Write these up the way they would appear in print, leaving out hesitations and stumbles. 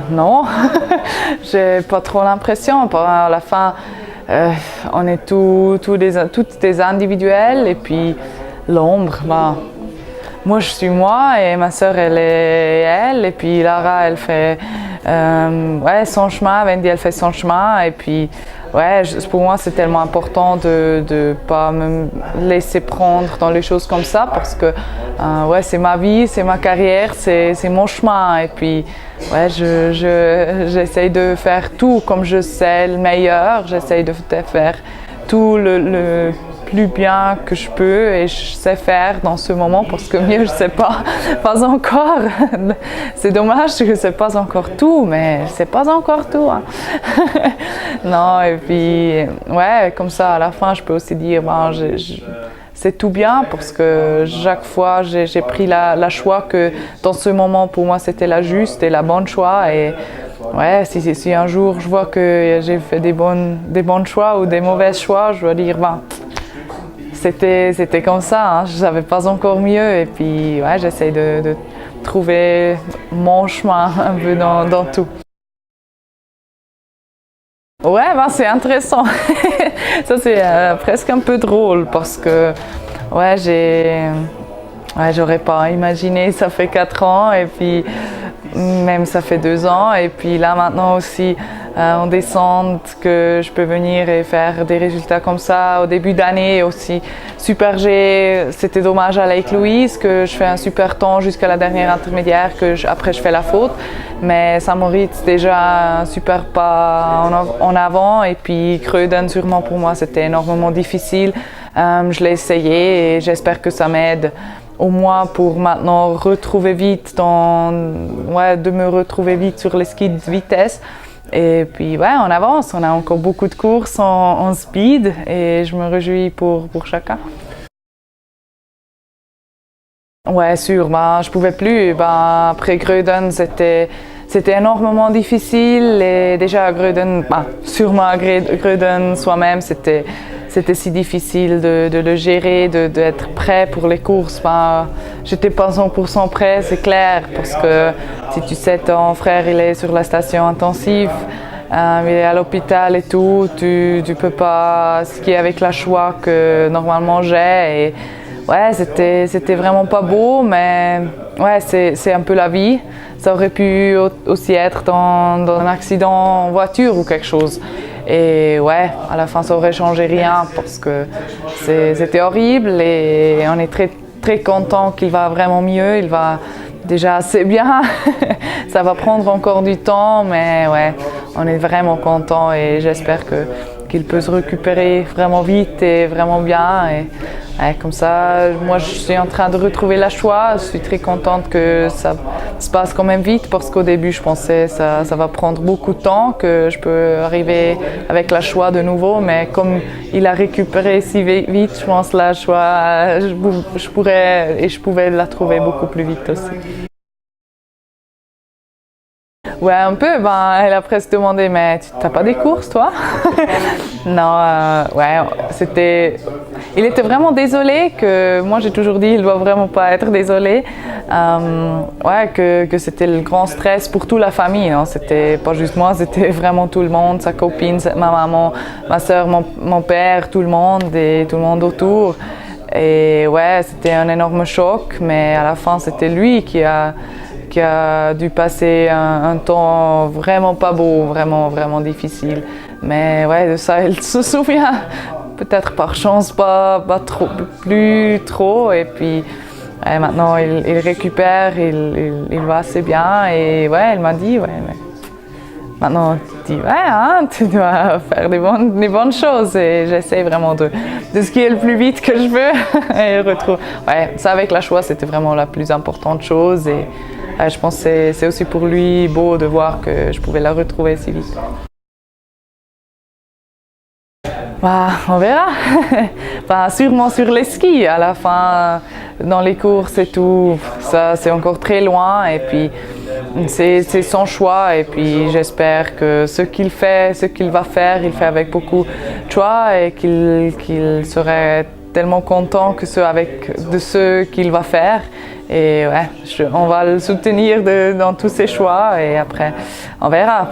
Non, j'ai pas trop l'impression. À la fin, on est toutes des individuels et puis l'ombre, moi je suis moi et ma sœur elle est elle et puis Lara elle fait son chemin, Wendy elle fait son chemin et puis pour moi c'est tellement important de pas me laisser prendre dans les choses comme ça parce que c'est ma vie, c'est ma carrière, c'est mon chemin et puis j'essaye de faire tout comme je sais le meilleur, j'essaye de faire tout le plus bien que je peux et je sais faire dans ce moment parce que mieux je sais pas encore. C'est dommage que c'est pas encore tout, mais c'est pas encore tout. Hein. Non, et puis comme ça à la fin je peux aussi dire c'est tout bien parce que chaque fois j'ai pris la choix que dans ce moment pour moi c'était la juste et la bonne choix et si un jour je vois que j'ai fait des bons choix ou des mauvais choix, je dois dire c'était comme ça, hein. Je savais pas encore mieux et puis j'essaye de trouver mon chemin un peu dans tout. C'est intéressant. Ça c'est presque un peu drôle parce que j'aurais pas imaginé, ça fait 4 ans et puis même ça fait 2 ans et puis là maintenant aussi en descente que je peux venir et faire des résultats comme ça au début d'année aussi. Super G, c'était dommage à Lake Louise que je fais un super temps jusqu'à la dernière intermédiaire après je fais la faute mais Saint-Moritz déjà un super pas en avant et puis Gröden sûrement pour moi c'était énormément difficile. Je l'ai essayé et j'espère que ça m'aide au moins pour maintenant retrouver vite de me retrouver vite sur les skis de vitesse. Et puis on avance, on a encore beaucoup de courses en speed et je me réjouis pour chacun. Sûr, je pouvais plus. Après Gröden, c'était énormément difficile et déjà à Gröden, sûrement à Gröden soi-même, c'était si difficile de le gérer, d'être prêt pour les courses. J'étais pas 100% prêt, c'est clair, parce que si tu sais ton frère il est sur la station intensive, il est à l'hôpital et tout, tu peux pas skier avec la choix que normalement j'ai. Et c'était vraiment pas beau, mais c'est un peu la vie. Ça aurait pu aussi être dans un accident en voiture ou quelque chose. Et à la fin ça aurait changé rien parce que c'était horrible et on est très très content qu'il va vraiment mieux, il va déjà assez bien. Ça va prendre encore du temps mais on est vraiment content et j'espère qu'il peut se récupérer vraiment vite et vraiment bien. Et comme ça, moi je suis en train de retrouver la joie, je suis très contente que ça se passe quand même vite parce qu'au début je pensais que ça va prendre beaucoup de temps, que je peux arriver avec la joie de nouveau, mais comme il a récupéré si vite, je pense la joie, je pouvais la trouver beaucoup plus vite aussi. Un peu. Elle a presque demandé, mais tu n'as pas des courses, toi? Non, il était vraiment désolé, que moi j'ai toujours dit, il ne doit vraiment pas être désolé. Que c'était le grand stress pour toute la famille. Hein. C'était pas juste moi, c'était vraiment tout le monde, sa copine, ma maman, ma soeur, mon père, tout le monde et tout le monde autour. Et c'était un énorme choc, mais à la fin, c'était lui qui a dû passer un temps vraiment pas beau, vraiment, vraiment difficile. Mais de ça, il se souvient, peut-être par chance, pas plus trop. Et puis maintenant, il récupère, il va assez bien. Et il m'a dit, mais maintenant, tu dis, tu dois faire des bonnes choses. Et j'essaie vraiment de skier le plus vite que je veux. Et retrouve. Ça avec la choix, c'était vraiment la plus importante chose. Et je pense que c'est aussi pour lui beau de voir que je pouvais la retrouver si vite. On verra. Sûrement sur les skis. À la fin, dans les courses et tout, ça c'est encore très loin. Et puis c'est son choix. Et puis j'espère que ce qu'il va faire, il fait avec beaucoup de choix et qu'il serait tellement content de ce qu'il va faire Et ouais, on va le soutenir dans tous ses choix et après, on verra.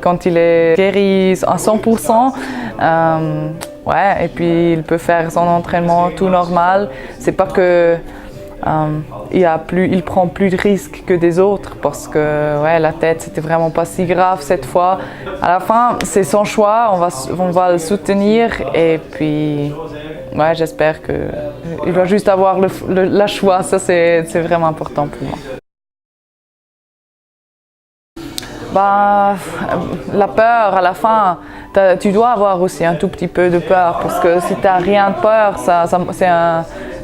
Quand il est guéri à 100%, ouais, et puis il peut faire son entraînement tout normal. C'est pas que il prend plus de risques que des autres parce que ouais, la tête c'était vraiment pas si grave cette fois. À la fin, c'est son choix, on va le soutenir et puis ouais, j'espère qu'il va juste avoir le choix, ça c'est vraiment important pour moi. La peur, à la fin, tu dois avoir aussi un tout petit peu de peur parce que si tu n'as rien de peur,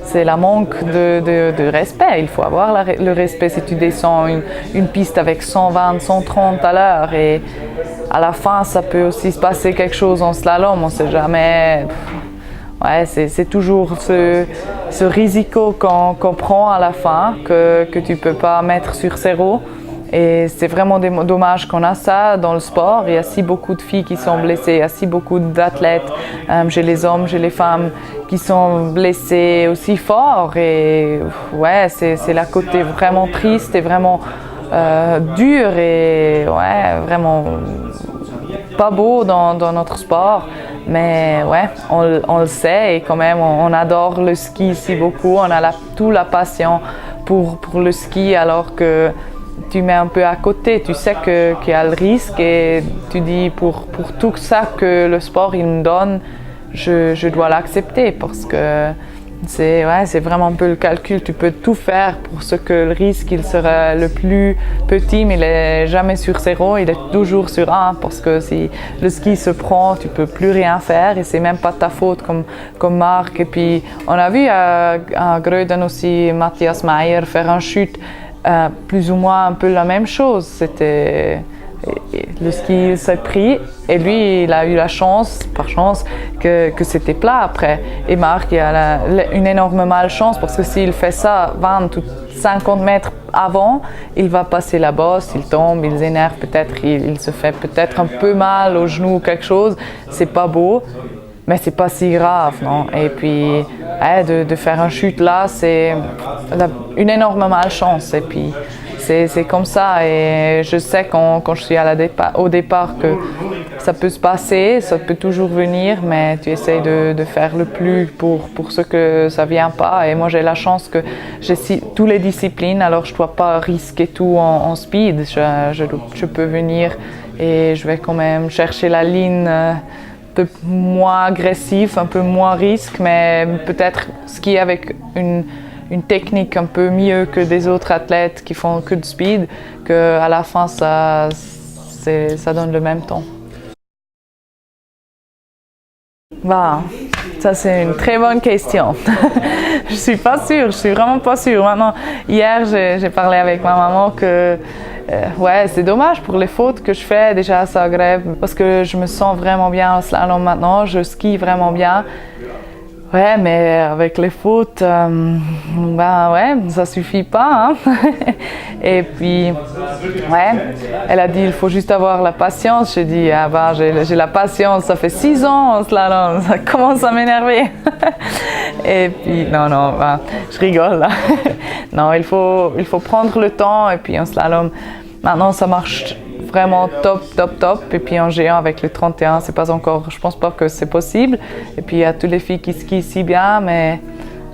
c'est la manque de respect. Il faut avoir le respect si tu descends une piste avec 120, 130 à l'heure et à la fin, ça peut aussi se passer quelque chose en slalom, on ne sait jamais. Ouais, c'est toujours ce risque qu'on prend à la fin que tu ne peux pas mettre sur zéro. Et c'est vraiment dommage qu'on a ça dans le sport. Il y a si beaucoup de filles qui sont blessées, il y a si beaucoup d'athlètes, chez les hommes, chez les femmes, qui sont blessés aussi fort. Et ouais, c'est la côté vraiment triste et vraiment dur et ouais, vraiment pas beau dans notre sport. Mais ouais, on le sait et quand même on adore le ski ici beaucoup. On a toute la passion pour le ski alors que tu mets un peu à côté, tu sais qu'il y a le risque et tu dis pour tout ça que le sport il me donne, je dois l'accepter parce que c'est vraiment un peu le calcul. Tu peux tout faire pour ce que le risque il sera le plus petit, mais il n'est jamais sur zéro, il est toujours sur 1 parce que si le ski se prend, tu ne peux plus rien faire et c'est même pas ta faute comme Marc. Et puis on a vu à Gröden aussi Matthias Meyer faire une chute. Plus ou moins un peu la même chose. C'était le ski s'est pris et lui il a eu la chance, par chance, que c'était plat après. Et Marc il a une énorme malchance parce que s'il fait ça 20 ou 50 mètres avant, il va passer la bosse, il tombe, il s'énerve peut-être, il se fait peut-être un peu mal au genou ou quelque chose. C'est pas beau. Mais c'est pas si grave, non? Et puis, de faire une chute là, c'est une énorme malchance. Et puis, c'est comme ça. Et je sais quand je suis au départ que ça peut se passer, ça peut toujours venir, mais tu essayes de faire le plus pour ce que ça vient pas. Et moi, j'ai la chance que j'ai toutes les disciplines, alors je dois pas risquer tout en speed. Je peux venir et je vais quand même chercher la ligne. Un peu moins agressif, un peu moins risque, mais peut-être skier avec une technique un peu mieux que des autres athlètes qui font que de speed, qu'à la fin ça donne le même temps. Ça c'est une très bonne question. Je suis pas sûre, je suis vraiment pas sûre. Maintenant, hier j'ai parlé avec ma maman que ouais, c'est dommage pour les fautes que je fais déjà à Zagreb parce que je me sens vraiment bien en slalom maintenant, je skie vraiment bien. Ouais, mais avec les fautes, ouais, ça suffit pas. Hein. Et puis, ouais, elle a dit il faut juste avoir la patience. J'ai dit j'ai la patience, ça fait 6 ans en slalom, ça commence à m'énerver. Et puis, non, je rigole là. Non, il faut prendre le temps et puis en slalom, maintenant ça marche vraiment top. Et puis en géant avec le 31, c'est pas encore, je pense pas que c'est possible. Et puis il y a toutes les filles qui skient si bien, mais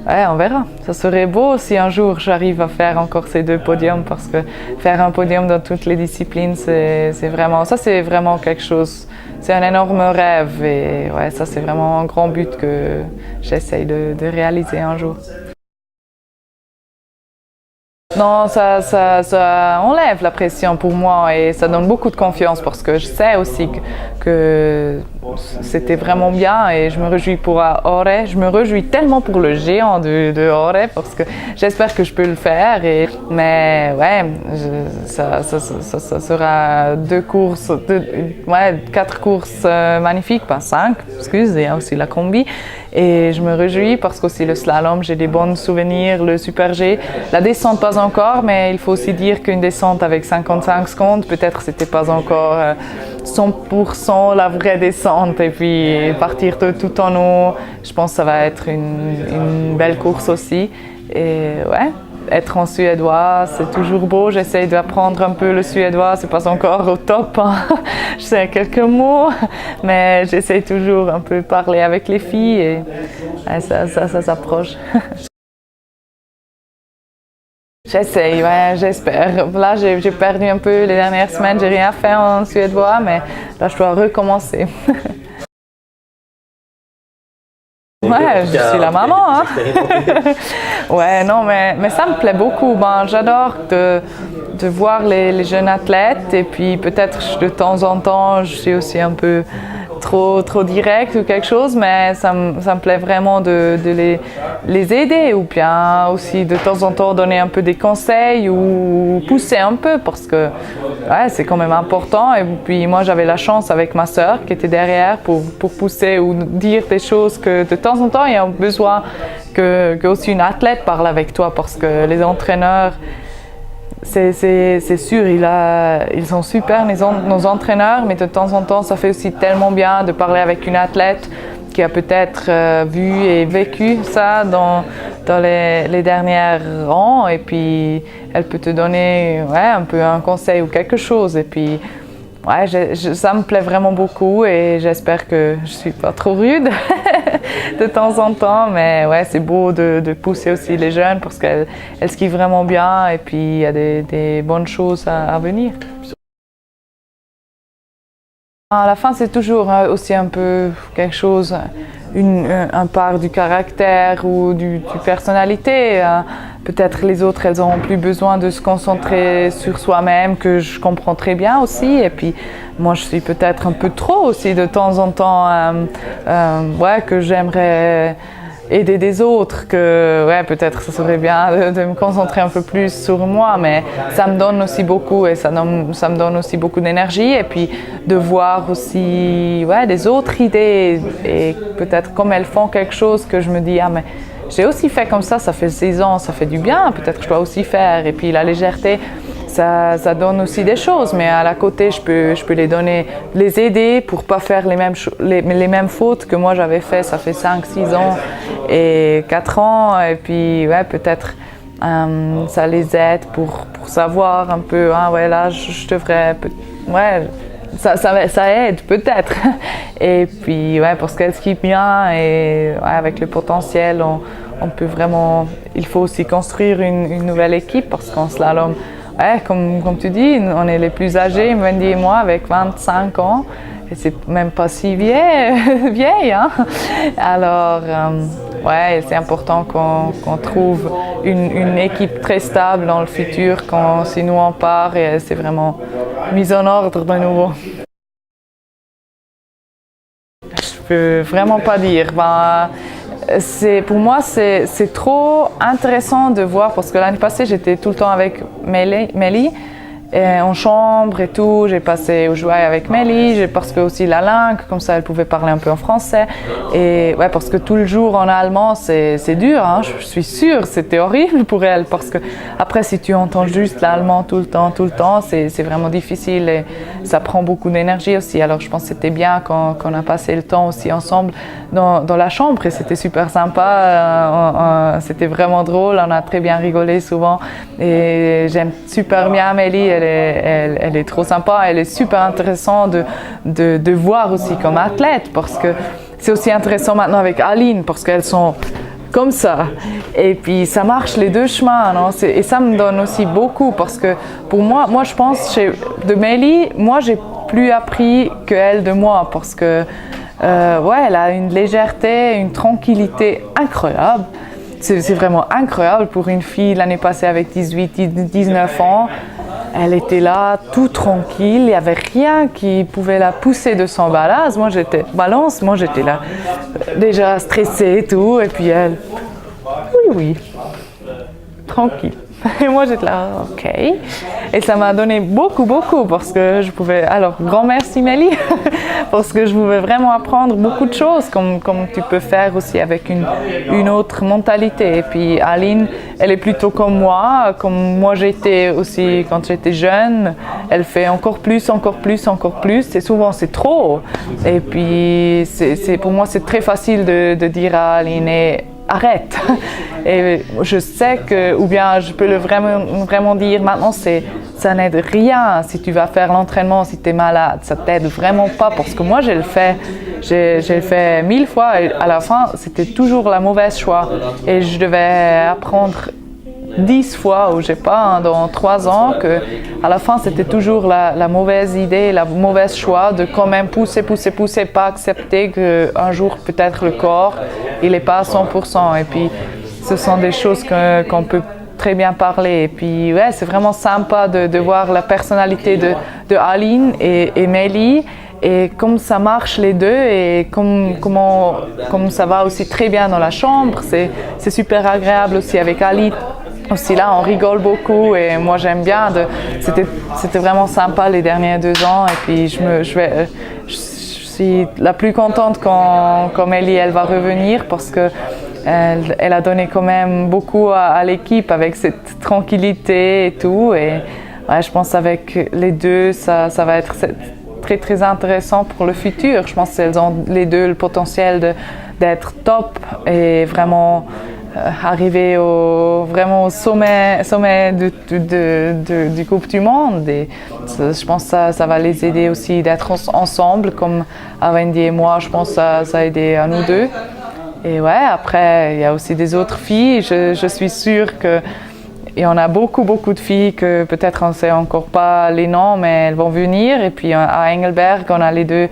ouais, on verra. Ça serait beau si un jour j'arrive à faire encore ces 2 podiums parce que faire un podium dans toutes les disciplines, c'est vraiment quelque chose. C'est un énorme rêve et ouais, ça c'est vraiment un grand but que j'essaye de réaliser un jour. Non, ça enlève la pression pour moi et ça donne beaucoup de confiance parce que je sais aussi que c'était vraiment bien et je me réjouis pour Åre. Je me réjouis tellement pour le géant de Åre parce que j'espère que je peux le faire. Mais ouais, ça sera 4 courses magnifiques, pas 5, excuse, il y a aussi la combi. Et je me réjouis parce qu'aussi le slalom, j'ai des bons souvenirs, le super G. La descente, pas encore, mais il faut aussi dire qu'une descente avec 55 secondes, peut-être c'était pas encore 100% la vraie descente. Et puis partir tout en haut, je pense que ça va être une belle course aussi. Et ouais, être en suédois, c'est toujours beau. J'essaie d'apprendre un peu le suédois, c'est pas encore au top, hein. Je sais quelques mots, mais j'essaie toujours un peu parler avec les filles et ça s'approche. J'essaye, ouais, j'espère. Là, j'ai perdu un peu les dernières semaines, j'ai rien fait en suédois, mais là, je dois recommencer. Ouais, je suis la maman, hein. Ouais, non, mais ça me plaît beaucoup. Ben, j'adore de voir les jeunes athlètes et puis peut-être de temps en temps, je suis aussi un peu trop direct ou quelque chose, mais ça me plaît vraiment de les aider ou bien aussi de temps en temps donner un peu des conseils ou pousser un peu parce que ouais, c'est quand même important. Et puis moi j'avais la chance avec ma sœur qui était derrière pour pousser ou dire des choses que de temps en temps il y a besoin que aussi une athlète parle avec toi parce que les entraîneurs c'est sûr, ils sont super nos entraîneurs, mais de temps en temps, ça fait aussi tellement bien de parler avec une athlète qui a peut-être vu et vécu ça dans les derniers ans, et puis elle peut te donner ouais, un peu un conseil ou quelque chose. Et puis ouais, ça me plaît vraiment beaucoup et j'espère que je suis pas trop rude de temps en temps, mais ouais, c'est beau de pousser aussi les jeunes parce qu'elles skient vraiment bien et puis il y a des bonnes choses à venir. À la fin, c'est toujours aussi un peu quelque chose, un part du caractère ou du personnalité. Peut-être les autres, elles ont plus besoin de se concentrer sur soi-même, que je comprends très bien aussi. Et puis, moi, je suis peut-être un peu trop aussi de temps en temps, ouais, que j'aimerais aider des autres, que ouais, peut-être ça serait bien de me concentrer un peu plus sur moi, mais ça me donne aussi beaucoup et ça me donne aussi beaucoup d'énergie et puis de voir aussi ouais, des autres idées et peut-être comme elles font quelque chose que je me dis ah mais j'ai aussi fait comme ça fait 6 ans, ça fait du bien, peut-être que je dois aussi faire et puis la légèreté ça donne aussi des choses, mais à la côté, je peux les aider pour pas faire les mêmes fautes que moi j'avais fait, ça fait 5, 6 ans et 4 ans, et puis ouais, peut-être ça les aide pour savoir un peu, ah ouais, là, je devrais, ouais, ça aide peut-être. Et puis, ouais, parce qu'elle skie bien et ouais, avec le potentiel, on peut vraiment, il faut aussi construire une nouvelle équipe parce qu'en slalom, ouais, comme tu dis, on est les plus âgés, Wendy et moi, avec 25 ans. Et c'est même pas si vieille, hein? Alors, ouais, c'est important qu'on trouve une équipe très stable dans le futur si nous on part et c'est vraiment mis en ordre de nouveau. Je peux vraiment pas dire. Ben, pour moi, c'est trop intéressant de voir parce que l'année passée, j'étais tout le temps avec Mélie en chambre et tout. J'ai passé au jouet avec Mélie parce que aussi la langue, comme ça, elle pouvait parler un peu en français. Et ouais, parce que tout le jour en allemand, c'est dur. Hein, je suis sûre, c'était horrible pour elle parce que après, si tu entends juste l'allemand tout le temps, c'est vraiment difficile et ça prend beaucoup d'énergie aussi. Alors, je pense que c'était bien qu'on a passé le temps aussi ensemble dans la chambre et c'était super sympa. C'était vraiment drôle. On a très bien rigolé souvent et j'aime super bien Amélie. Elle est trop sympa, elle est super intéressante de voir aussi comme athlète parce que c'est aussi intéressant maintenant avec Aline parce qu'elles sont comme ça et puis ça marche les deux chemins, non? Et ça me donne aussi beaucoup parce que pour moi je pense de Mélie, moi j'ai plus appris qu'elle de moi parce que ouais, elle a une légèreté, une tranquillité incroyable. C'est vraiment incroyable pour une fille l'année passée avec 19 ans. Elle était là, tout tranquille, il n'y avait rien qui pouvait la pousser de son balance. Moi, j'étais là, déjà stressée et tout. Et puis elle, oui, tranquille. Et moi, j'étais là, ok. Et ça m'a donné beaucoup parce que je pouvais... Alors, grand merci Mélie, parce que je pouvais vraiment apprendre beaucoup de choses, comme tu peux faire aussi avec une autre mentalité. Et puis Aline, elle est plutôt comme moi j'étais aussi quand j'étais jeune. Elle fait encore plus. Et souvent, c'est trop. Et puis, pour moi, c'est très facile de dire à Aline, arrête. Et je sais que, ou bien je peux vraiment dire maintenant, ça n'aide rien si tu vas faire l'entraînement, si tu es malade, ça t'aide vraiment pas parce que moi j'ai le fait 1000 fois et à la fin c'était toujours la mauvaise choix et je devais apprendre 10 fois ou je sais pas dans 3 ans que à la fin c'était toujours la mauvaise idée, la mauvaise choix de quand même pousser, pas accepter qu'un jour peut-être le corps il n'est pas à 100% et puis ce sont des choses qu'on peut très bien parler et puis ouais c'est vraiment sympa de voir la personnalité de Aline et Mélie et comme ça marche les deux et comme ça va aussi très bien dans la chambre, c'est super agréable aussi avec Ali. Aussi là, on rigole beaucoup et moi j'aime bien. C'était vraiment sympa les derniers 2 ans et puis je suis la plus contente quand Mélie elle va revenir parce que elle a donné quand même beaucoup à l'équipe avec cette tranquillité et tout et ouais, je pense avec les deux ça va être très très intéressant pour le futur. Je pense qu'elles ont les deux le potentiel d'être top et vraiment arriver vraiment au sommet du Coupe du Monde et je pense que ça va les aider aussi d'être ensemble comme Wendy et moi, je pense que ça a aidé à nous deux. Et ouais, après, il y a aussi des autres filles. Je suis sûre qu'il y en a beaucoup de filles que peut-être on ne sait encore pas les noms, mais elles vont venir. Et puis à Engelberg, on a les 2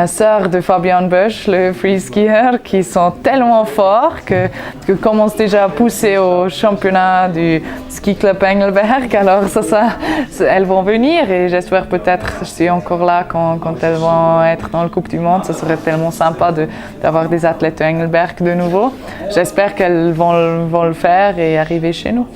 sœurs de Fabian Bösch, le freeskier, qui sont tellement forts que commencent déjà à pousser au championnat du ski club Engelberg. Alors elles vont venir et j'espère peut-être je suis encore là quand elles vont être dans le Coupe du Monde. Ce serait tellement sympa d'avoir des athlètes de Engelberg de nouveau. J'espère qu'elles vont le faire et arriver chez nous.